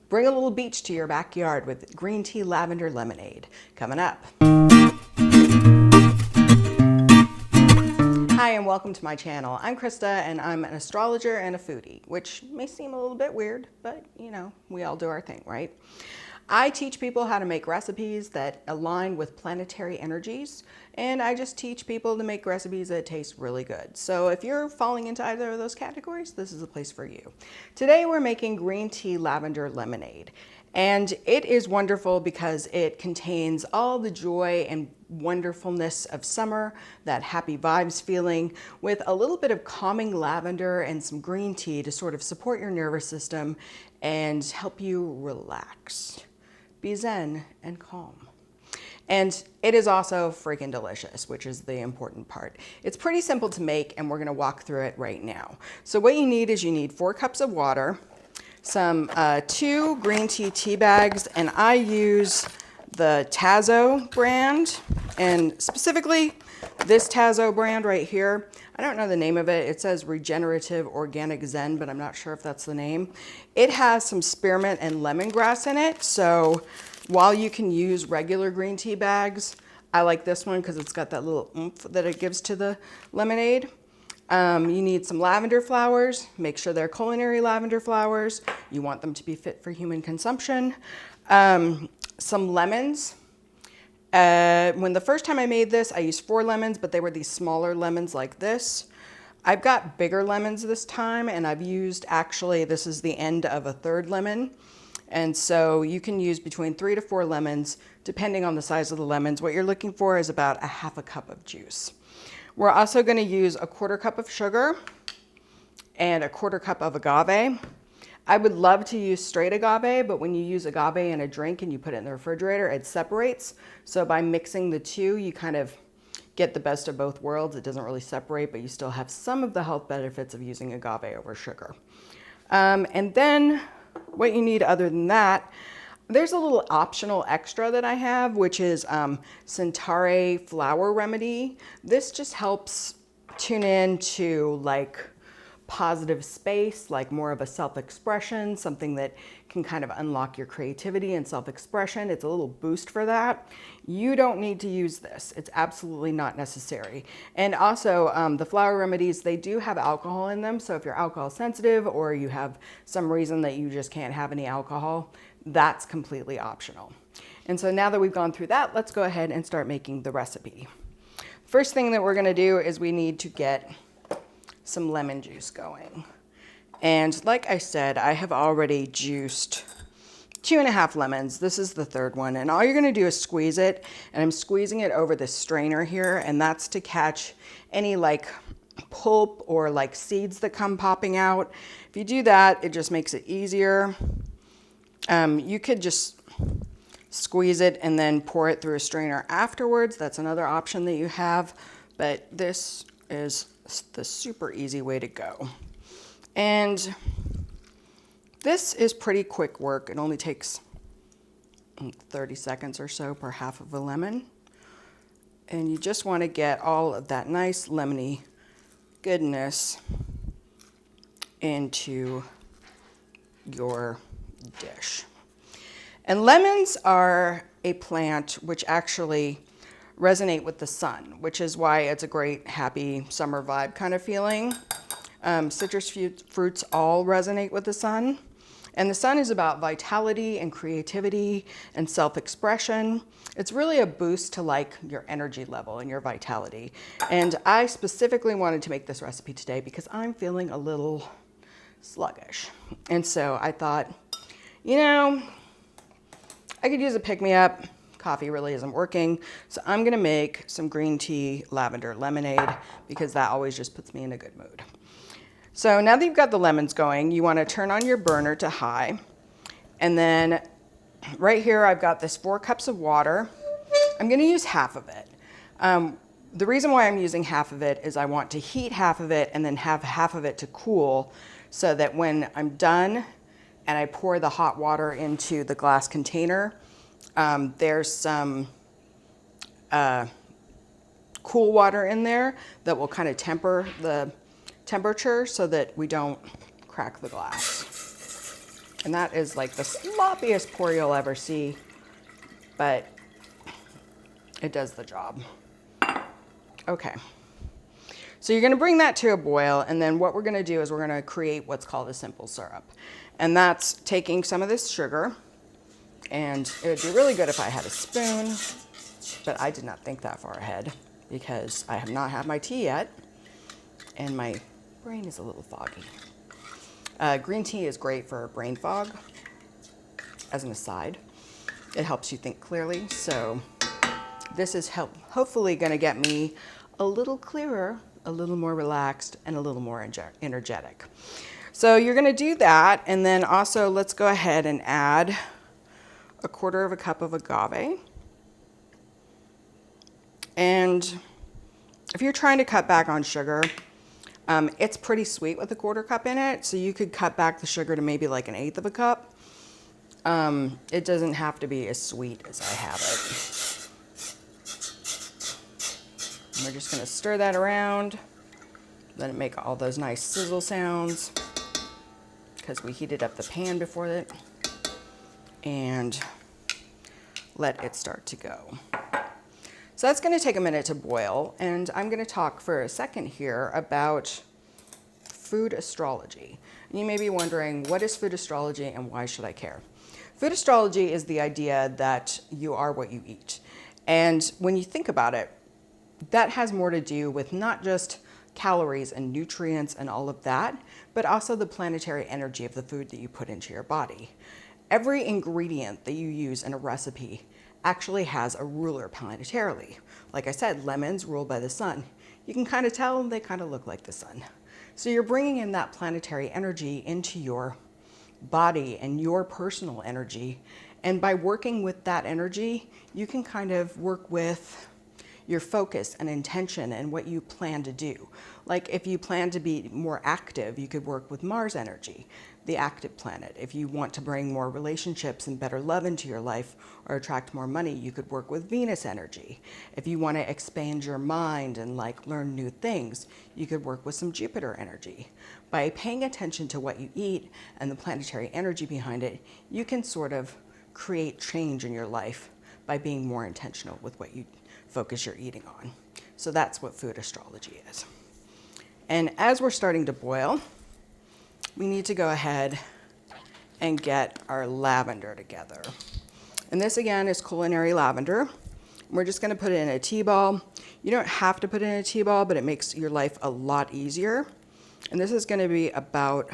Bring a little beach to your backyard with Green Tea Lavender Lemonade. Coming up. Hi, and welcome to my channel. I'm Krista, and I'm an astrologer and a foodie, which may seem a little bit weird, but you know, we all do our thing, right? I teach people how to make recipes that align with planetary energies, and I just teach people to make recipes that taste really good. So if you're falling into either of those categories, this is a place for you. Today we're making green tea lavender lemonade, and it is wonderful because it contains all the joy and wonderfulness of summer, that happy vibes feeling, with a little bit of calming lavender and some green tea to sort of support your nervous system and help you relax. Be zen and calm. And it is also freaking delicious, which is the important part. It's pretty simple to make, and we're gonna walk through it right now. So what you need is 4 cups of water, some 2 green tea bags, and I use the Tazo brand, and specifically this Tazo brand right here. I don't know the name of it. It says Regenerative Organic Zen, but I'm not sure if that's the name. It has some spearmint and lemongrass in it, so while you can use regular green tea bags, I like this one because it's got that little oomph that it gives to the lemonade. You need some lavender flowers. Make sure they're culinary lavender flowers. You want them to be fit for human consumption. Some lemons. When the first time I made this, I used 4 lemons, but they were these smaller lemons like this. I've got bigger lemons this time, and I've used, actually, this is the end of a 3rd lemon. And so you can use between 3 to 4 lemons, depending on the size of the lemons. What you're looking for is about a half a cup of juice. We're also gonna use a 1/4 cup of sugar and a 1/4 cup of agave. I would love to use straight agave, but when you use agave in a drink and you put it in the refrigerator, it separates. So by mixing the two, you kind of get the best of both worlds. It doesn't really separate, but you still have some of the health benefits of using agave over sugar. And then what you need other than that, there's a little optional extra that I have, which is Centauri Flower Remedy. This just helps tune in to like positive space, like more of a self-expression, something that can kind of unlock your creativity and self-expression. It's a little boost for that. You don't need to use this. It's absolutely not necessary. And also the flower remedies, they do have alcohol in them. So if you're alcohol sensitive or you have some reason that you just can't have any alcohol, that's completely optional. And so now that we've gone through that, let's go ahead and start making the recipe. First thing that we're gonna do is we need to get some lemon juice going. And like I said, I have already juiced 2.5 lemons. This is the 3rd one. And all you're gonna do is squeeze it. And I'm squeezing it over this strainer here. And that's to catch any like pulp or like seeds that come popping out. If you do that, it just makes it easier. You could just squeeze it and then pour it through a strainer afterwards. That's another option that you have. But this is the super easy way to go. And this is pretty quick work. It only takes 30 seconds or so per half of a lemon. And you just want to get all of that nice lemony goodness into your dish. And lemons are a plant which actually resonate with the sun, which is why it's a great, happy summer vibe kind of feeling. Citrus fruits all resonate with the sun. And the sun is about vitality and creativity and self-expression. It's really a boost to like your energy level and your vitality. And I specifically wanted to make this recipe today because I'm feeling a little sluggish. And so I thought, you know, I could use a pick-me-up. Coffee really isn't working. So I'm gonna make some green tea lavender lemonade because that always just puts me in a good mood. So now that you've got the lemons going, you wanna turn on your burner to high. And then right here, I've got this 4 cups of water. I'm gonna use half of it. The reason why I'm using half of it is I want to heat half of it and then have half of it to cool so that when I'm done and I pour the hot water into the glass container, there's some cool water in there that will kind of temper the temperature so that we don't crack the glass. And that is like the sloppiest pour you'll ever see, but it does the job. Okay. So you're gonna bring that to a boil, and then what we're gonna do is we're gonna create what's called a simple syrup. And that's taking some of this sugar, and it would be really good if I had a spoon, but I did not think that far ahead because I have not had my tea yet, and my brain is a little foggy. Green tea is great for brain fog, as an aside. It helps you think clearly, so this is hopefully gonna get me a little clearer, a little more relaxed, and a little more energetic. So you're gonna do that, and then also let's go ahead and add a 1/4 cup of agave. And if you're trying to cut back on sugar, it's pretty sweet with a 1/4 cup in it, so you could cut back the sugar to maybe like 1/8 cup. It doesn't have to be as sweet as I have it. And we're just gonna stir that around, let it make all those nice sizzle sounds because we heated up the pan before it, and let it start to go. So that's gonna take a minute to boil, and I'm gonna talk for a second here about food astrology. And you may be wondering, what is food astrology and why should I care? Food astrology is the idea that you are what you eat. And when you think about it, that has more to do with not just calories and nutrients and all of that, but also the planetary energy of the food that you put into your body. Every ingredient that you use in a recipe actually has a ruler planetarily. Like I said, lemons ruled by the sun. You can kind of tell they kind of look like the sun. So you're bringing in that planetary energy into your body and your personal energy. And by working with that energy, you can kind of work with your focus and intention and what you plan to do. Like if you plan to be more active, you could work with Mars energy, the active planet. If you want to bring more relationships and better love into your life or attract more money, you could work with Venus energy. If you want to expand your mind and like learn new things, you could work with some Jupiter energy. By paying attention to what you eat and the planetary energy behind it, you can sort of create change in your life by being more intentional with what you focus your eating on. So that's what food astrology is. And as we're starting to boil, we need to go ahead and get our lavender together. And this again is culinary lavender. We're just gonna put it in a tea ball. You don't have to put it in a tea ball, but it makes your life a lot easier. And this is gonna be about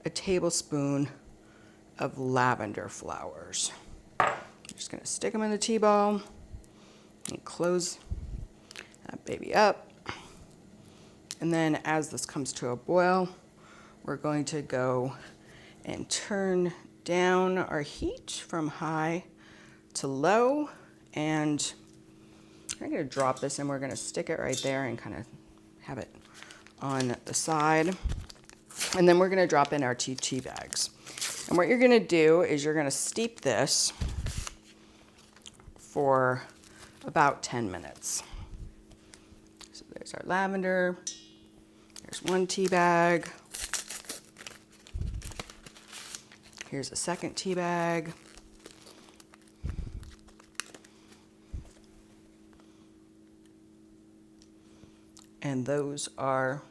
a tablespoon of lavender flowers. I'm just gonna stick them in the tea ball and close that baby up. And then as this comes to a boil, we're going to go and turn down our heat from high to low. And I'm gonna drop this and we're gonna stick it right there and kind of have it on the side. And then we're gonna drop in our two tea bags. And what you're gonna do is you're gonna steep this for about 10 minutes. So there's our lavender. There's one tea bag. Here's a second tea bag. And those are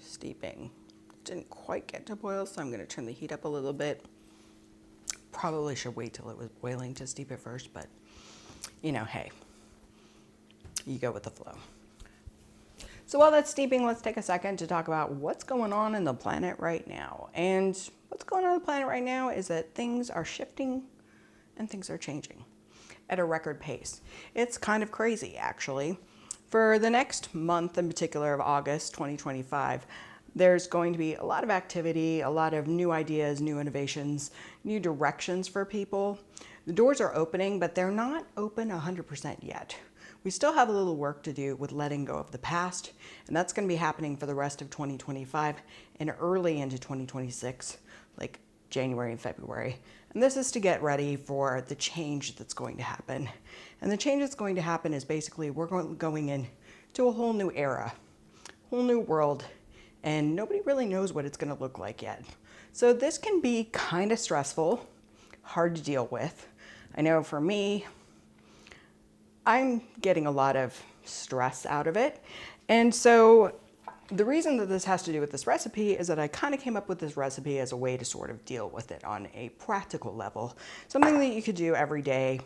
steeping. Didn't quite get to boil, so I'm gonna turn the heat up a little bit. Probably should wait till it was boiling to steep it first, but you know, hey, you go with the flow. So while that's steeping, let's take a second to talk about what's going on in the planet right now. And what's going on in the planet right now is that things are shifting and things are changing at a record pace. It's kind of crazy, actually. For the next month in particular of August 2025, there's going to be a lot of activity, a lot of new ideas, new innovations, new directions for people. The doors are opening, but they're not open 100% yet. We still have a little work to do with letting go of the past, and that's going to be happening for the rest of 2025 and early into 2026, like January and February. And this is to get ready for the change that's going to happen. And the change that's going to happen is basically we're going into a whole new era, whole new world, and nobody really knows what it's going to look like yet. So this can be kind of stressful, hard to deal with. I know for me, I'm getting a lot of stress out of it. And so the reason that this has to do with this recipe is that I kind of came up with this recipe as a way to sort of deal with it on a practical level. Something that you could do every day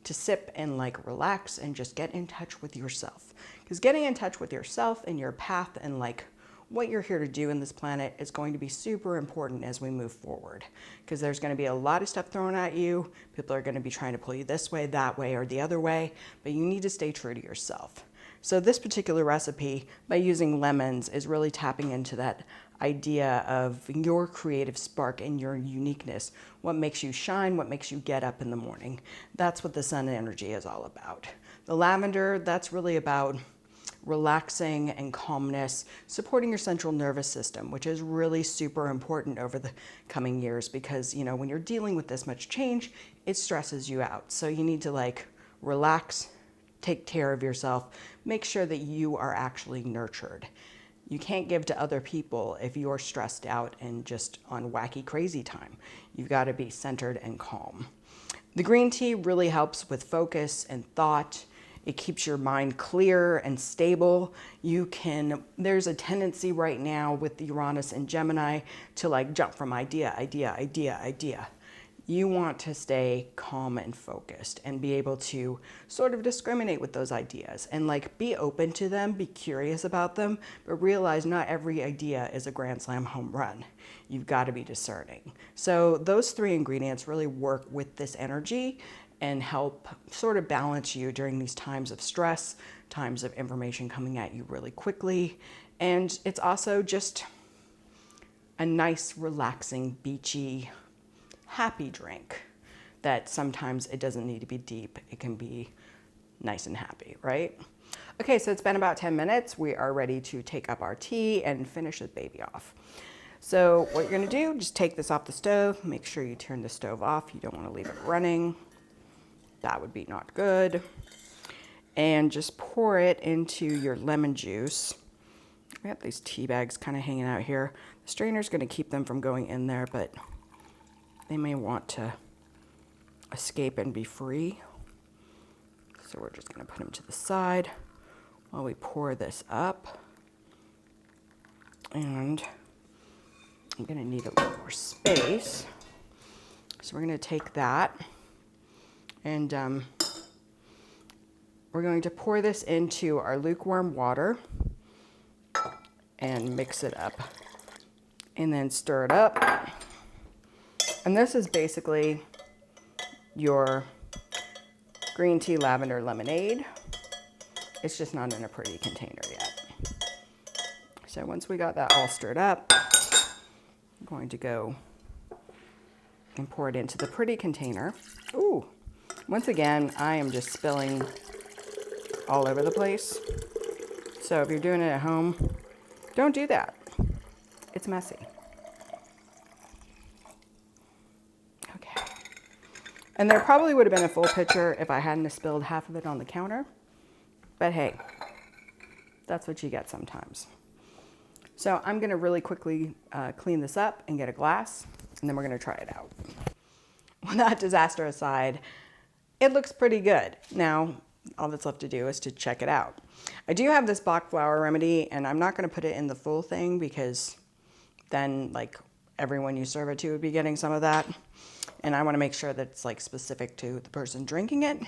to sip and like relax and just get in touch with yourself. Because getting in touch with yourself and your path and like what you're here to do in this planet is going to be super important as we move forward. Because there's going to be a lot of stuff thrown at you. People are going to be trying to pull you this way, that way, or the other way, but you need to stay true to yourself. So this particular recipe, by using lemons, is really tapping into that idea of your creative spark and your uniqueness. What makes you shine, what makes you get up in the morning. That's what the sun energy is all about. The lavender, that's really about relaxing and calmness, supporting your central nervous system, which is really super important over the coming years because, you know, when you're dealing with this much change, it stresses you out. So you need to like relax, take care of yourself, make sure that you are actually nurtured. You can't give to other people if you're stressed out and just on wacky crazy time. You've got to be centered and calm. The green tea really helps with focus and thought. It keeps your mind clear and stable. There's a tendency right now with the Uranus and Gemini to like jump from idea. You want to stay calm and focused and be able to sort of discriminate with those ideas and like be open to them, be curious about them, but realize not every idea is a grand slam home run. You've got to be discerning. So those three ingredients really work with this energy and help sort of balance you during these times of stress, times of information coming at you really quickly. And it's also just a nice, relaxing, beachy, happy drink that sometimes it doesn't need to be deep. It can be nice and happy, right? Okay, so it's been about 10 minutes. We are ready to take up our tea and finish this baby off. So what you're gonna do, just take this off the stove. Make sure you turn the stove off. You don't wanna leave it running. That would be not good. And just pour it into your lemon juice. I got these tea bags kind of hanging out here. The strainer's gonna keep them from going in there, but they may want to escape and be free. So we're just gonna put them to the side while we pour this up. And I'm gonna need a little more space. So we're gonna take that and we're going to pour this into our lukewarm water and mix it up and then stir it up. And this is basically your green tea lavender lemonade. It's just not in a pretty container yet. So once we got that all stirred up, I'm going to go and pour it into the pretty container. Ooh, once again, I am just spilling all over the place. So if you're doing it at home, don't do that. It's messy. Okay. And there probably would have been a full pitcher if I hadn't spilled half of it on the counter. But hey, that's what you get sometimes. So I'm gonna really quickly clean this up and get a glass, and then we're gonna try it out. Well, that disaster aside, it looks pretty good. Now, all that's left to do is to check it out. I do have this Bach flower remedy, and I'm not gonna put it in the full thing because then like everyone you serve it to would be getting some of that. And I wanna make sure that it's like specific to the person drinking it.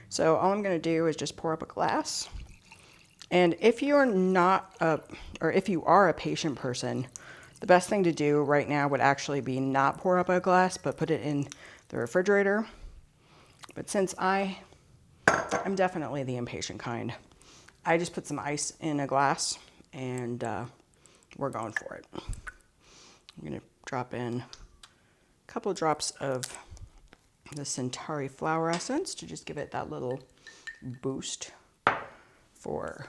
So all I'm gonna do is just pour up a glass. And if you're not if you are a patient person, the best thing to do right now would actually be not pour up a glass, but put it in the refrigerator. But since I'm definitely the impatient kind, I just put some ice in a glass and we're going for it. I'm gonna drop in a couple of drops of the Centauri flower essence to just give it that little boost for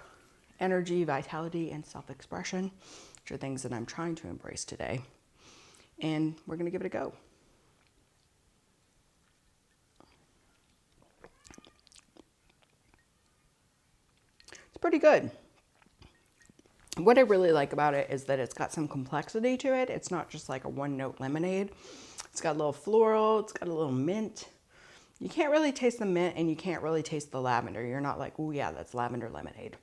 energy, vitality, and self-expression, which are things that I'm trying to embrace today. And we're gonna give it a go. It's pretty good. What I really like about it is that it's got some complexity to it. It's not just like a one-note lemonade. It's got a little floral, it's got a little mint. You can't really taste the mint and you can't really taste the lavender. You're not like, oh yeah, that's lavender lemonade.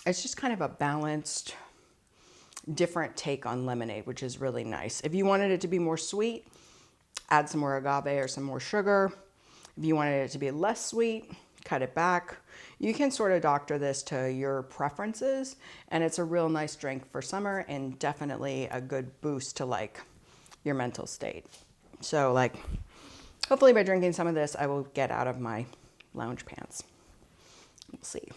It's just kind of a balanced, different take on lemonade, which is really nice. If you wanted it to be more sweet, add some more agave or some more sugar. If you wanted it to be less sweet, cut it back. You can sort of doctor this to your preferences, and it's a real nice drink for summer and definitely a good boost to like your mental state. So like, hopefully by drinking some of this, I will get out of my lounge pants. We'll see.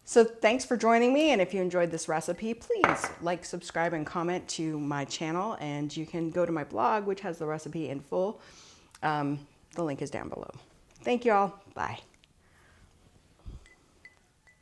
So thanks for joining me, and if you enjoyed this recipe, please like, subscribe, and comment to my channel, and you can go to my blog, which has the recipe in full. The link is down below. Thank you all. Bye.